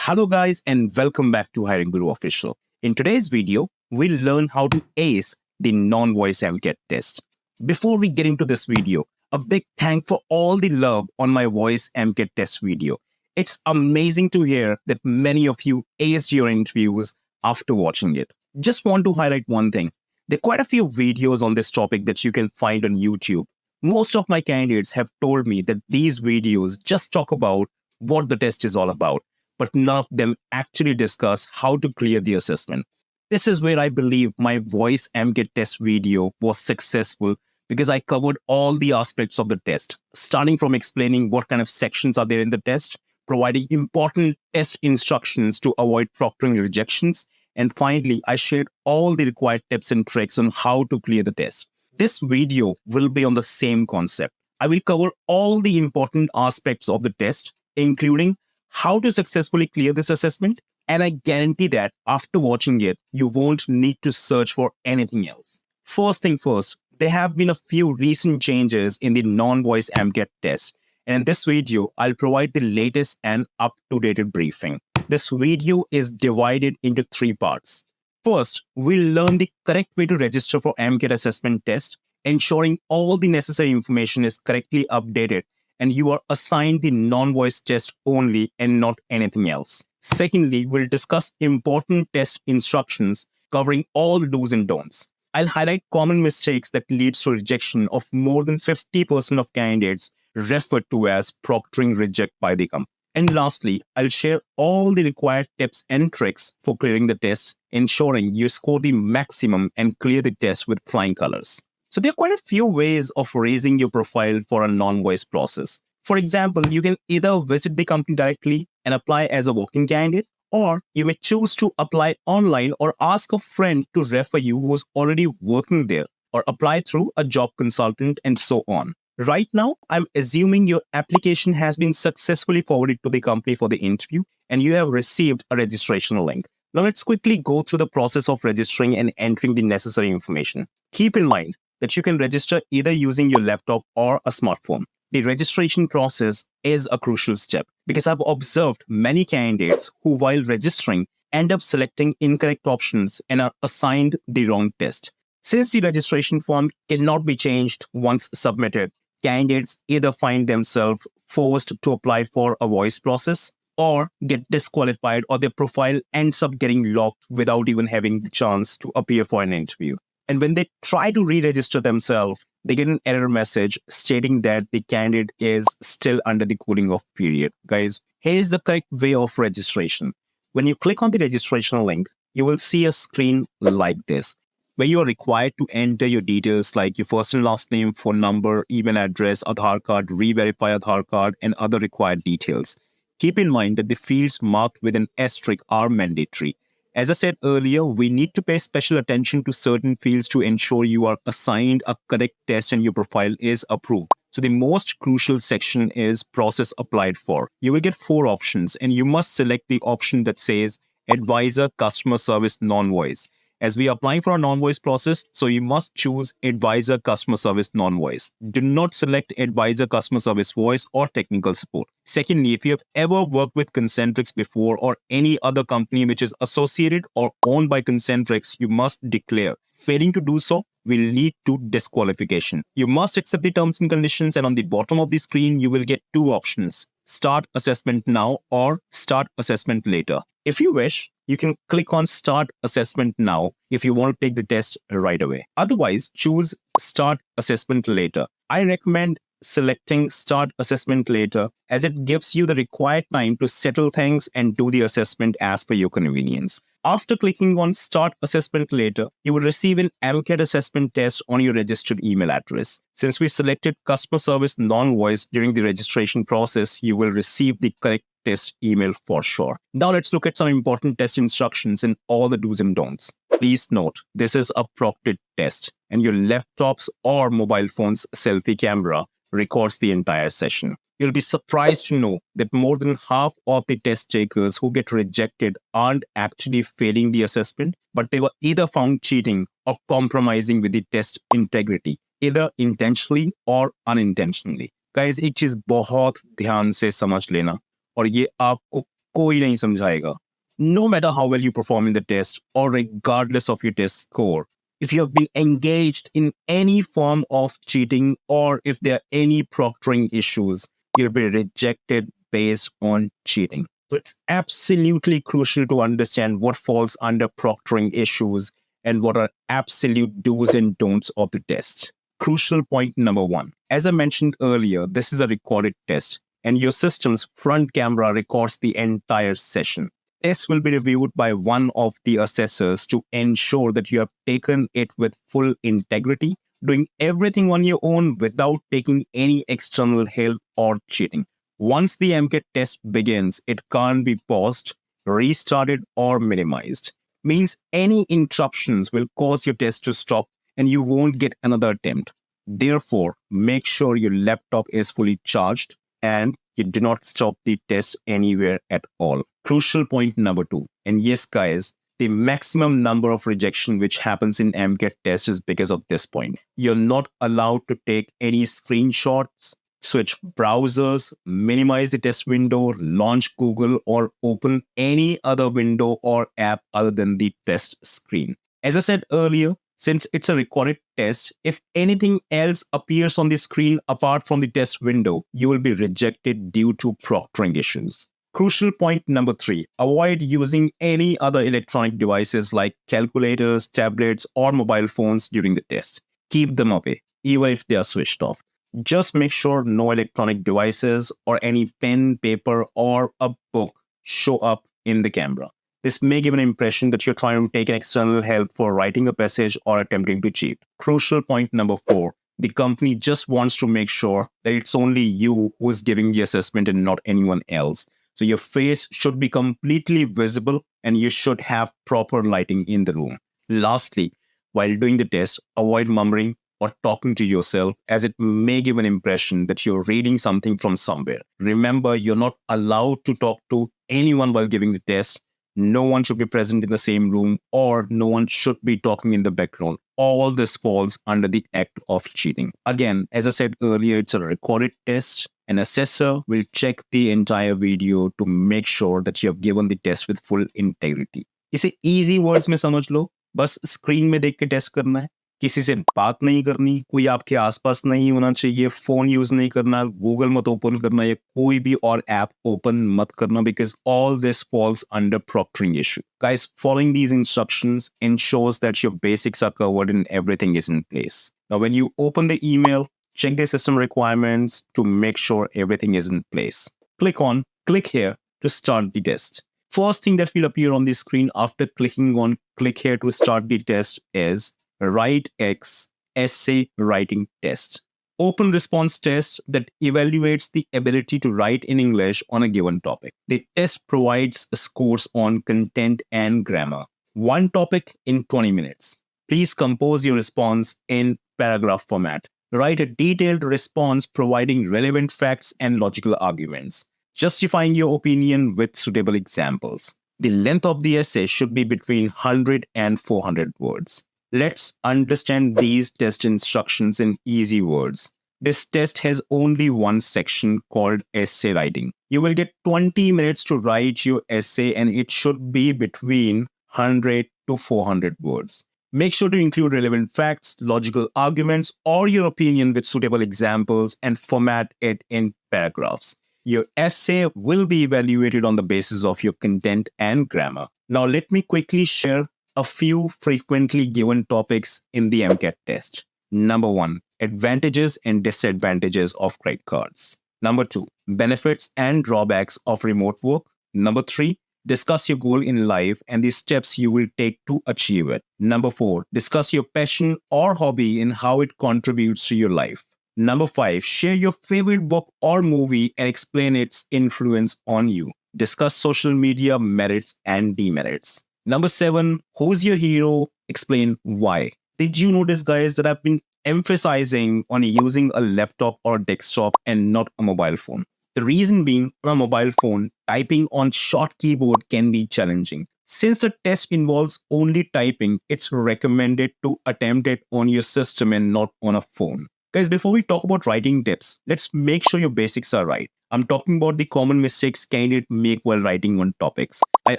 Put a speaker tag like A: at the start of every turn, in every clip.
A: Hello guys and welcome back to Hiring Guru Official. In today's video, we'll learn how to ace the non-voice AMCAT test. Before we get into this video, a big thank for all the love on my voice AMCAT test video. It's amazing to hear that many of you aced your interviews after watching it. Just want to highlight one thing. There are quite a few videos on this topic that you can find on YouTube. Most of my candidates have told me that these videos just talk about what the test is all about, but none of them actually discuss how to clear the assessment. This is where I believe my voice AMCAT test video was successful because I covered all the aspects of the test, starting from explaining what kind of sections are there in the test, providing important test instructions to avoid proctoring rejections, and finally, I shared all the required tips and tricks on how to clear the test. This video will be on the same concept. I will cover all the important aspects of the test, including how to successfully clear this assessment, and I guarantee that after watching it, you won't need to search for anything else. First thing first, there have been a few recent changes in the non-voice AMCAT test, and in this video, I'll provide the latest and up-to-date briefing. This video is divided into 3 parts. First, we'll learn the correct way to register for AMCAT assessment test, ensuring all the necessary information is correctly updated and you are assigned the non-voice test only and not anything else. Secondly, we'll discuss important test instructions covering all the do's and don'ts. I'll highlight common mistakes that leads to rejection of more than 50% of candidates referred to as proctoring reject by the company. And lastly, I'll share all the required tips and tricks for clearing the test, ensuring you score the maximum and clear the test with flying colors. So there are quite a few ways of raising your profile for a non-voice process. For example, you can either visit the company directly and apply as a walk-in candidate, or you may choose to apply online or ask a friend to refer you who's already working there, or apply through a job consultant and so on. Right now, I'm assuming your application has been successfully forwarded to the company for the interview and you have received a registration link. Now let's quickly go through the process of registering and entering the necessary information. Keep in mind that you can register either using your laptop or a smartphone. The registration process is a crucial step because I've observed many candidates who, while registering, end up selecting incorrect options and are assigned the wrong test. Since the registration form cannot be changed once submitted, candidates either find themselves forced to apply for a voice process or get disqualified, or their profile ends up getting locked without even having the chance to appear for an interview. And when they try to re-register themselves, they get an error message stating that the candidate is still under the cooling off period. Guys, here's the correct way of registration. When you click on the registration link, you will see a screen like this, where you are required to enter your details like your first and last name, phone number, email address, Aadhaar card, re-verify Aadhaar card, and other required details. Keep in mind that the fields marked with an asterisk are mandatory. As I said earlier, we need to pay special attention to certain fields to ensure you are assigned a correct test and your profile is approved. So the most crucial section is process applied for. You will get 4 options and you must select the option that says Advisor Customer Service Non-Voice. As we are applying for a non-voice process, so you must choose Advisor Customer Service Non-Voice. Do not select Advisor Customer Service Voice or Technical Support. Secondly, if you have ever worked with Concentrix before or any other company which is associated or owned by Concentrix, you must declare. Failing to do so will lead to disqualification. You must accept the terms and conditions, and on the bottom of the screen, you will get 2 options: Start Assessment Now or Start Assessment Later. If you wish, you can click on Start Assessment Now if you want to take the test right away. Otherwise, choose Start Assessment Later. I recommend selecting Start Assessment Later as it gives you the required time to settle things and do the assessment as per your convenience. After clicking on Start Assessment Later, you will receive an AMCAT assessment test on your registered email address. Since we selected Customer Service Non-Voice during the registration process, you will receive the correct test email for sure. Now let's look at some important test instructions and all the do's and don'ts. Please note, this is a proctored test and your laptop's or mobile phone's selfie camera records the entire session. You'll be surprised to know that more than half of the test takers who get rejected aren't actually failing the assessment, but they were either found cheating or compromising with the test integrity, either intentionally or unintentionally. Guys, एक चीज बहुत ध्यान से समझ लेना, और ये आपको कोई नहीं समझाएगा. No matter how well you perform in the test or regardless of your test score, if you have been engaged in any form of cheating or if there are any proctoring issues, you'll be rejected based on cheating. So it's absolutely crucial to understand what falls under proctoring issues and what are absolute do's and don'ts of the test. Crucial point number one. As I mentioned earlier, this is a recorded test and your system's front camera records the entire session. Test will be reviewed by one of the assessors to ensure that you have taken it with full integrity, doing everything on your own without taking any external help or cheating. Once the MCAT test begins, it can't be paused, restarted, or minimized. Means any interruptions will cause your test to stop and you won't get another attempt. Therefore, make sure your laptop is fully charged and you do not stop the test anywhere at all. Crucial point number two. And yes, guys, the maximum number of rejection which happens in MCAT test is because of this point. You're not allowed to take any screenshots, switch browsers, minimize the test window, launch Google, or open any other window or app other than the test screen. As I said earlier, since it's a recorded test, if anything else appears on the screen apart from the test window, you will be rejected due to proctoring issues. Crucial point number three, avoid using any other electronic devices like calculators, tablets, or mobile phones during the test. Keep them away, even if they are switched off. Just make sure no electronic devices or any pen, paper, or a book show up in the camera. This may give an impression that you're trying to take an external help for writing a passage or attempting to cheat. Crucial point number four, the company just wants to make sure that it's only you who is giving the assessment and not anyone else. So your face should be completely visible and you should have proper lighting in the room. Lastly, while doing the test, avoid murmuring or talking to yourself, as it may give an impression that you're reading something from somewhere. Remember, you're not allowed to talk to anyone while giving the test. No one should be present in the same room or no one should be talking in the background. All this falls under the act of cheating. Again, as I said earlier, it's a recorded test. An assessor will check the entire video to make sure that you have given the test with full integrity. इसे easy words में समझ लो, बस screen में देख के test करना है. किसी से बात नहीं करनी, कोई आपके आसपास नहीं होना चाहिए, फोन यूज नहीं करना, गूगल मत ओपन करना या कोई भी और ऐप ओपन मत करना because all this falls under proctoring issue. Guys, following these instructions ensures that your basics are covered and everything is in place. Now, when you open the email, check the system requirements to make sure everything is in place. Click here to start the test. First thing that will appear on the screen after clicking on click here to start the test is WriteX essay writing test. Open response test that evaluates the ability to write in English on a given topic. The test provides scores on content and grammar. One topic in 20 minutes. Please compose your response in paragraph format. Write a detailed response providing relevant facts and logical arguments, justifying your opinion with suitable examples. The length of the essay should be between 100 and 400 words. Let's understand these test instructions in easy words. This test has only one section called essay writing. You will get 20 minutes to write your essay and it should be between 100 to 400 words. Make sure to include relevant facts, logical arguments, or your opinion with suitable examples and format it in paragraphs. Your essay will be evaluated on the basis of your content and grammar. Now, let me quickly share a few frequently given topics in the MCAT test. Number one, advantages and disadvantages of credit cards. Number two, benefits and drawbacks of remote work. Number three, discuss your goal in life and the steps you will take to achieve it. Number four, discuss your passion or hobby and how it contributes to your life. Number five, share your favorite book or movie and explain its influence on you. Discuss social media merits and demerits. Number seven, who's your hero? Explain why. Did you notice, guys, that I've been emphasizing on using a laptop or desktop and not a mobile phone? The reason being, on a mobile phone, typing on short keyboard can be challenging. Since the test involves only typing, it's recommended to attempt it on your system and not on a phone. Guys, before we talk about writing tips, let's make sure your basics are right. I'm talking about the common mistakes candidates make while writing on topics. I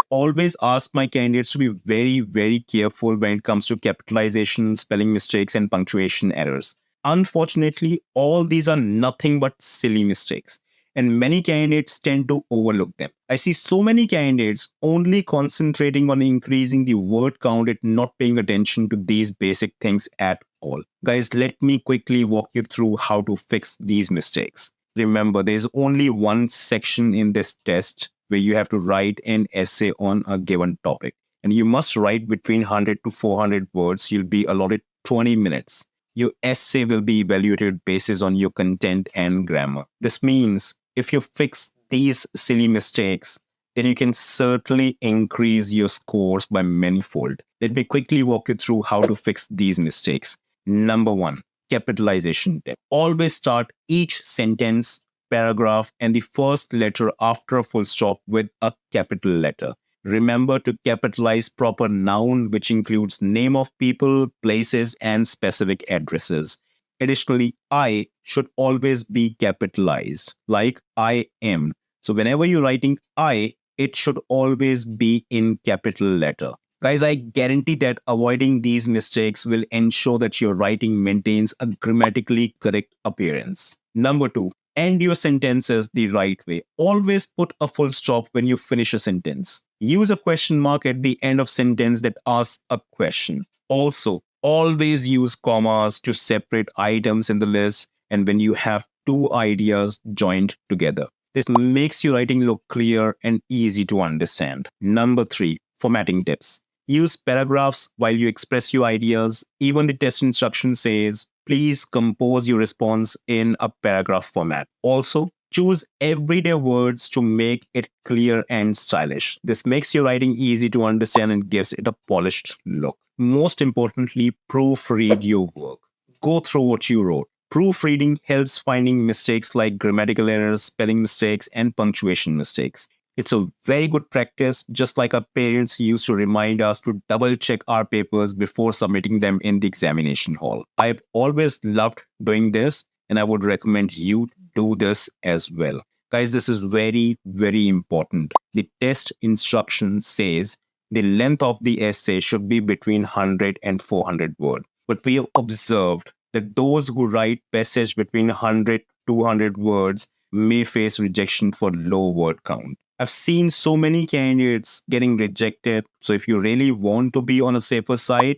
A: always ask my candidates to be very, very careful when it comes to capitalization, spelling mistakes, and punctuation errors. Unfortunately, all these are nothing but silly mistakes, and many candidates tend to overlook them. I see so many candidates only concentrating on increasing the word count and not paying attention to these basic things at all. Guys, let me quickly walk you through how to fix these mistakes. Remember, there's only one section in this test where you have to write an essay on a given topic. And you must write between 100 to 400 words. You'll be allotted 20 minutes. Your essay will be evaluated based on your content and grammar. This means if you fix these silly mistakes, then you can certainly increase your scores by manyfold. Let me quickly walk you through how to fix these mistakes. Number one, capitalization tip. Always start each sentence, paragraph, and the first letter after a full stop with a capital letter. Remember to capitalize proper noun, which includes name of people, places, and specific addresses. Additionally, I should always be capitalized, like I am. So whenever you're writing I, it should always be in capital letter. Guys, I guarantee that avoiding these mistakes will ensure that your writing maintains a grammatically correct appearance. Number two, end your sentences the right way. Always put a full stop when you finish a sentence. Use a question mark at the end of sentence that asks a question. Also, always use commas to separate items in the list and when you have two ideas joined together. This makes your writing look clear and easy to understand. Number three, formatting tips. Use paragraphs while you express your ideas. Even the test instruction says, please compose your response in a paragraph format. Also, choose everyday words to make it clear and stylish. This makes your writing easy to understand and gives it a polished look. Most importantly, proofread your work. Go through what you wrote. Proofreading helps finding mistakes like grammatical errors, spelling mistakes, and punctuation mistakes. It's a very good practice, just like our parents used to remind us to double check our papers before submitting them in the examination hall. I've always loved doing this, and I would recommend you do this as well. Guys, this is very, very important. The test instruction says the length of the essay should be between 100 and 400 words. But we have observed that those who write passage between 100 to 200 words may face rejection for low word count. I've seen so many candidates getting rejected. So if you really want to be on a safer side,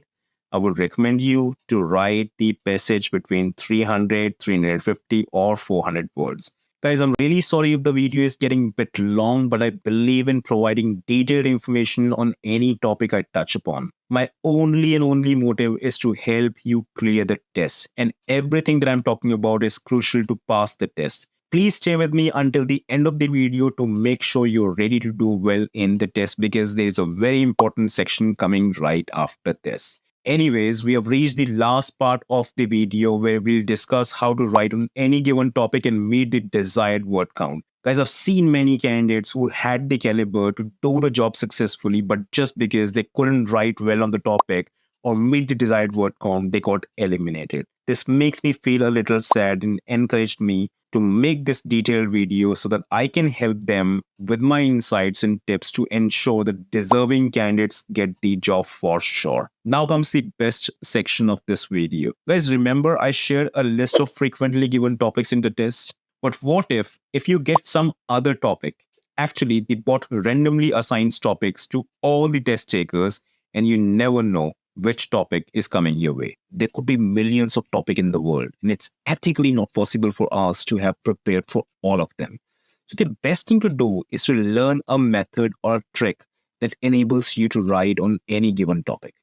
A: I would recommend you to write the passage between 300, 350 or 400 words. Guys, I'm really sorry if the video is getting a bit long, but I believe in providing detailed information on any topic I touch upon. My only and only motive is to help you clear the test, and everything that I'm talking about is crucial to pass the test. Please stay with me until the end of the video to make sure you're ready to do well in the test, because there is a very important section coming right after this. Anyways, we have reached the last part of the video where we'll discuss how to write on any given topic and meet the desired word count. Guys, I've seen many candidates who had the caliber to do the job successfully, but just because they couldn't write well on the topic or meet the desired word count, they got eliminated. This makes me feel a little sad and encouraged me to make this detailed video so that I can help them with my insights and tips to ensure that deserving candidates get the job for sure. Now comes the best section of this video. Guys, remember I shared a list of frequently given topics in the test? But what if you get some other topic? Actually, the bot randomly assigns topics to all the test takers and you never know which topic is coming your way. There could be millions of topics in the world, and it's ethically not possible for us to have prepared for all of them. So the best thing to do is to learn a method or a trick that enables you to write on any given topic.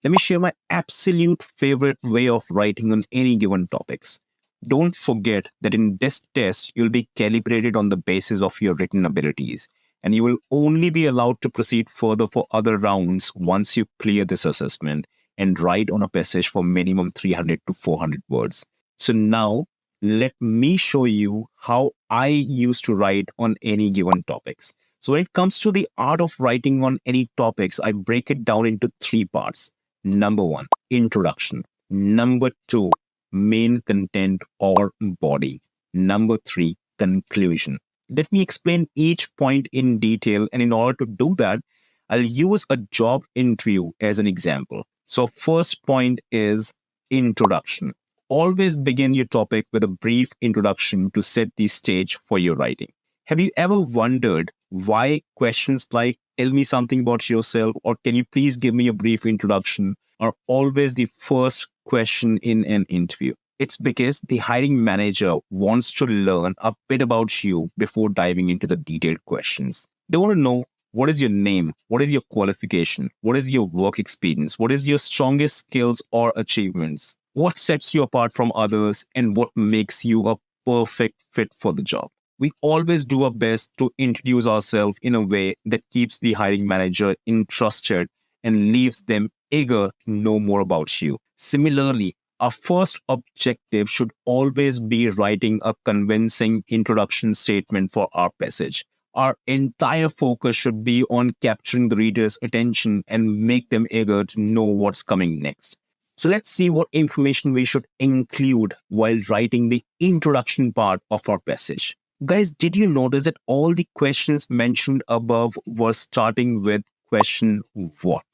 A: Let me share my absolute favorite way of writing on any given topics. Don't forget that in this test, you'll be calibrated on the basis of your written abilities, and you will only be allowed to proceed further for other rounds once you clear this assessment and write on a passage for minimum 300 to 400 words. So now, let me show you how I used to write on any given topics. So when it comes to the art of writing on any topics, I break it down into three parts. Number one, introduction. Number two, main content or body. Number three, conclusion. Let me explain each point in detail. And in order to do that, I'll use a job interview as an example. So, first point is introduction. Always begin your topic with a brief introduction to set the stage for your writing. Have you ever wondered why questions like, tell me something about yourself, or can you please give me a brief introduction, are always the first question in an interview? It's because the hiring manager wants to learn a bit about you before diving into the detailed questions. They want to know, what is your name? What is your qualification? What is your work experience? What is your strongest skills or achievements? What sets you apart from others, and what makes you a perfect fit for the job? We always do our best to introduce ourselves in a way that keeps the hiring manager interested and leaves them eager to know more about you. Similarly, our first objective should always be writing a convincing introduction statement for our passage. Our entire focus should be on capturing the reader's attention and make them eager to know what's coming next. So let's see what information we should include while writing the introduction part of our passage. Guys, did you notice that all the questions mentioned above were starting with question what?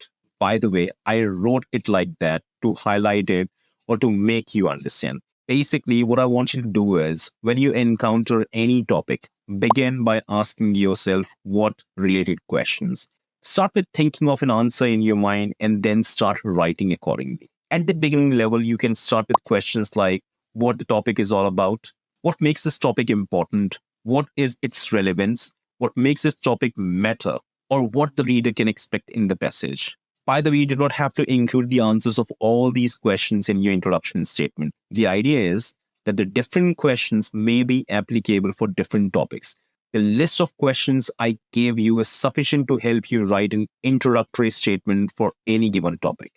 A: By the way, I wrote it like that to highlight it or to make you understand. Basically, what I want you to do is when you encounter any topic, begin by asking yourself what related questions. Start with thinking of an answer in your mind and then start writing accordingly. At the beginning level, you can start with questions like what the topic is all about, what makes this topic important, what is its relevance, what makes this topic matter, or what the reader can expect in the passage. By the way, you do not have to include the answers of all these questions in your introduction statement. The idea is that the different questions may be applicable for different topics. The list of questions I gave you is sufficient to help you write an introductory statement for any given topic.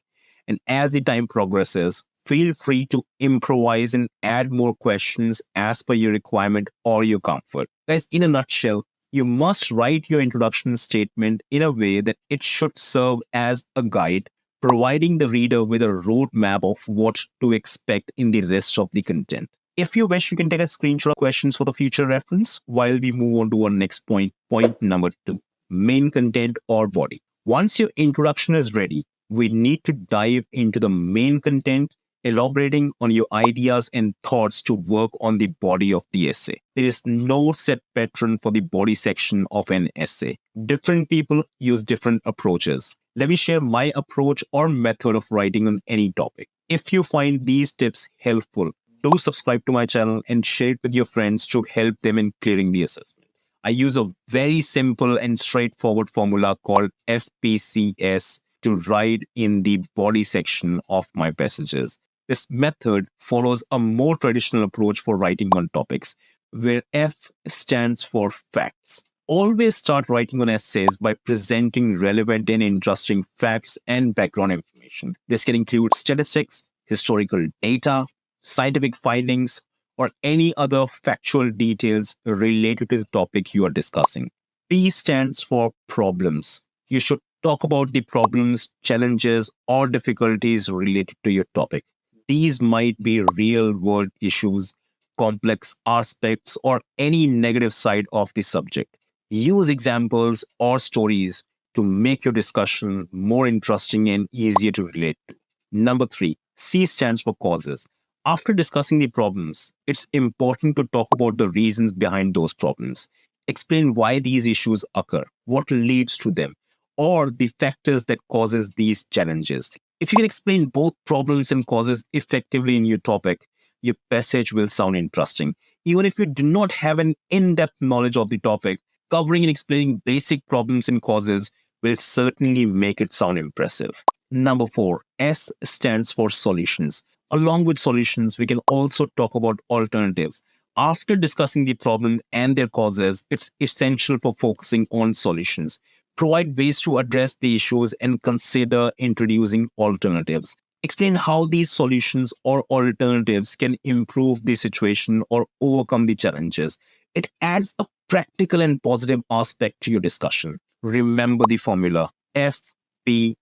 A: And as the time progresses, feel free to improvise and add more questions as per your requirement or your comfort. Guys, in a nutshell, you must write your introduction statement in a way that it should serve as a guide, providing the reader with a roadmap of what to expect in the rest of the content. If you wish, you can take a screenshot of questions for the future reference while we move on to our next point, point number 2, main content or body. Once your introduction is ready, we need to dive into the main content, elaborating on your ideas and thoughts to work on the body of the essay. There is no set pattern for the body section of an essay. Different people use different approaches. Let me share my approach or method of writing on any topic. If you find these tips helpful, do subscribe to my channel and share it with your friends to help them in clearing the assessment. I use a very simple and straightforward formula called FPCS to write in the body section of my passages. This method follows a more traditional approach for writing on topics, where F stands for facts. Always start writing on essays by presenting relevant and interesting facts and background information. This can include statistics, historical data, scientific findings, or any other factual details related to the topic you are discussing. P stands for problems. You should talk about the problems, challenges, or difficulties related to your topic. These might be real world issues, complex aspects, or any negative side of the subject. Use examples or stories to make your discussion more interesting and easier to relate to. Number 3, C stands for causes. After discussing the problems, it's important to talk about the reasons behind those problems. Explain why these issues occur, what leads to them, or the factors that causes these challenges. If you can explain both problems and causes effectively in your topic, your passage will sound interesting. Even if you do not have an in-depth knowledge of the topic, covering and explaining basic problems and causes will certainly make it sound impressive. Number 4, S stands for solutions. Along with solutions, we can also talk about alternatives. After discussing the problem and their causes, it's essential for focusing on solutions. Provide ways to address the issues and consider introducing alternatives. Explain how these solutions or alternatives can improve the situation or overcome the challenges. It adds a practical and positive aspect to your discussion. Remember the formula FPCS: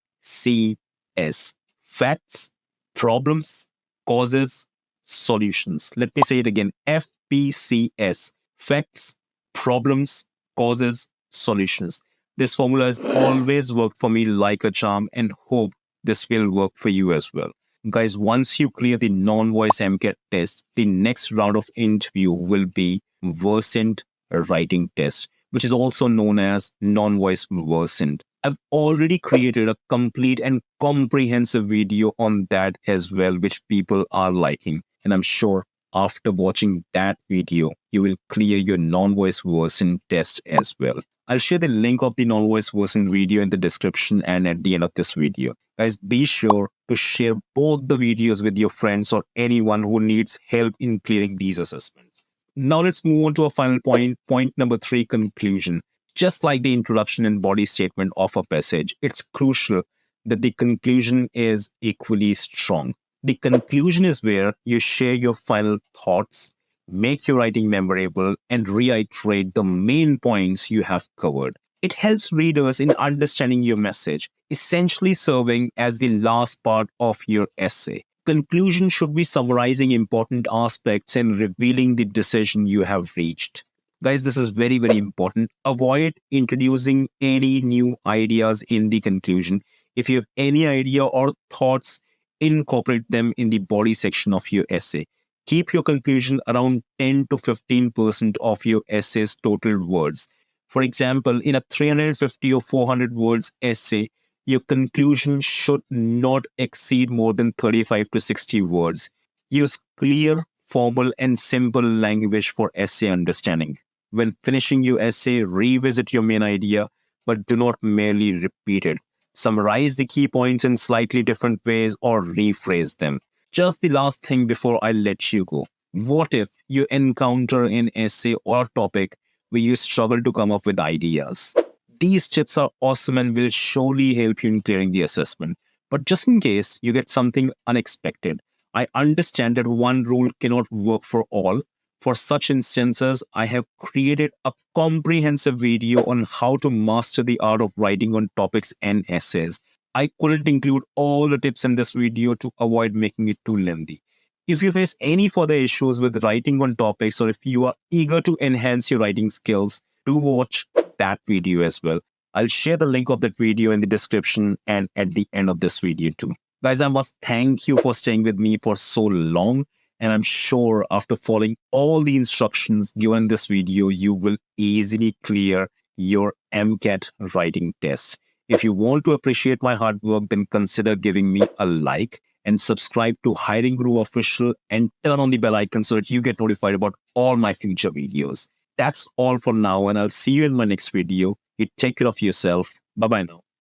A: facts, problems, causes, solutions. Let me say it again: FPCS: facts, problems, causes, solutions. This formula has always worked for me like a charm and hope this will work for you as well. Guys, once you clear the non-voice MCAT test, the next round of interview will be Versant writing test, which is also known as non-voice Versant. I've already created a complete and comprehensive video on that as well, which people are liking. And I'm sure after watching that video, you will clear your non-voice Versant test as well. I'll share the link of the non-voice Versant video in the description and at the end of this video. Guys, be sure to share both the videos with your friends or anyone who needs help in clearing these assessments. Now let's move on to a final point, point number 3, conclusion. Just like the introduction and body statement of a passage, it's crucial that the conclusion is equally strong. The conclusion is where you share your final thoughts, make your writing memorable, and reiterate the main points you have covered. It helps readers in understanding your message, essentially serving as the last part of your essay. Conclusion should be summarizing important aspects and revealing the decision you have reached. Guys, this is very, very important. Avoid introducing any new ideas in the conclusion. If you have any idea or thoughts, incorporate them in the body section of your essay. Keep your conclusion around 10 to 15% of your essay's total words. For example, in a 350 or 400 words essay, your conclusion should not exceed more than 35 to 60 words. Use clear, formal, and simple language for essay understanding. When finishing your essay, revisit your main idea, but do not merely repeat it. Summarize the key points in slightly different ways or rephrase them. Just the last thing before I let you go. What if you encounter an essay or topic where you struggle to come up with ideas? These tips are awesome and will surely help you in clearing the assessment. But just in case you get something unexpected, I understand that one rule cannot work for all. For such instances, I have created a comprehensive video on how to master the art of writing on topics and essays. I couldn't include all the tips in this video to avoid making it too lengthy. If you face any further issues with writing on topics, or if you are eager to enhance your writing skills, do watch that video as well. I'll share the link of that video in the description and at the end of this video too. Guys, I must thank you for staying with me for so long. And I'm sure after following all the instructions given in this video, you will easily clear your MCAT writing test. If you want to appreciate my hard work, then consider giving me a like and subscribe to Hiring Guru Official and turn on the bell icon so that you get notified about all my future videos. That's all for now, and I'll see you in my next video. You take care of yourself. Bye-bye now.